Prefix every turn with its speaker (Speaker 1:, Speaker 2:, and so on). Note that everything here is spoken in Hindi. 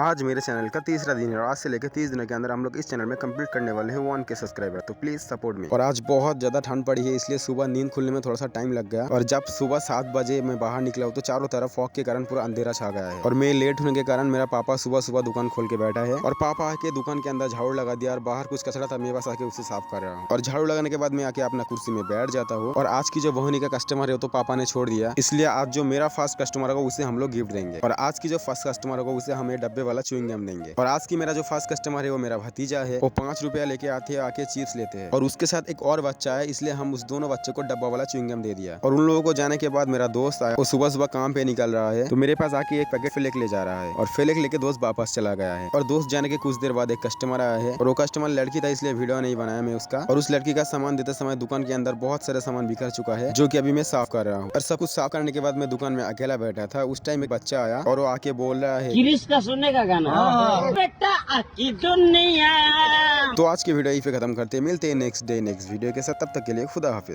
Speaker 1: आज मेरे चैनल का तीसरा दिन है और आज से लेकर 30 दिनों के अंदर हम लोग इस चैनल में कंप्लीट करने वाले हैं 1K सब्सक्राइबर। तो प्लीज सपोर्ट मी। और आज बहुत ज्यादा ठंड पड़ी है, इसलिए सुबह नींद खुलने में थोड़ा सा टाइम लग गया। और जब सुबह 7 बजे मैं बाहर निकला हूँ तो चारों तरफ फॉग के कारण पूरा अंधेरा छा गया है। और मैं लेट होने के कारण मेरा पापा सुबह सुबह दुकान खोल के बैठा है और पापा आके दुकान के अंदर झाड़ू लगा दिया और बाहर कुछ कचरा था, मेरे पास आके उसे साफ कर रहा हूँ। और झाड़ू लगाने के बाद मैं आके अपना कुर्सी में बैठ जाता हूँ। और आज की जो वहनी का कस्टमर है वो तो पापा ने छोड़ दिया, इसलिए आज जो मेरा फर्स्ट कस्टमर होगा उसे हम लोग गिफ्ट देंगे। और आज की जो फर्स्ट कस्टमर होगा उसे हमें डब्बे वाला च्युइंग गम देंगे। और आज की मेरा जो फर्स्ट कस्टमर है वो मेरा भतीजा है, वो 5 रुपया लेके आते हैं, आके चिप्स लेते हैं। और उसके साथ एक और बच्चा है, इसलिए हम उस दोनों बच्चों को डब्बा वाला च्युइंग गम दे दिया। और उन लोगों को जाने के बाद मेरा दोस्त आया, वो सुबह सुबह काम पे निकल रहा है तो मेरे पास आके एक पैकेट फ्लेक ले जा रहा है और फ्लेक लेके दोस्त वापस चला गया है। और दोस्त जाने के कुछ देर बाद एक कस्टमर आया है और वो कस्टमर लड़की था, इसलिए वीडियो नहीं बनाया मैं उसका। और उस लड़की का सामान देते समय दुकान के अंदर बहुत सारे सामान बिखर चुका है, जो कि अभी मैं साफ कर रहा हूँ। और सब कुछ साफ करने के बाद मैं दुकान में अकेला बैठा था, उस टाइम एक बच्चा आया और वो आके बोल रहा है
Speaker 2: गिरीश का सुनने का गाना बेटा की दुनिया।
Speaker 1: तो आज की वीडियो यहीं पे खत्म करते हैं, मिलते हैं नेक्स्ट डे नेक्स्ट वीडियो के साथ। तब तक के लिए खुदा हाफिज।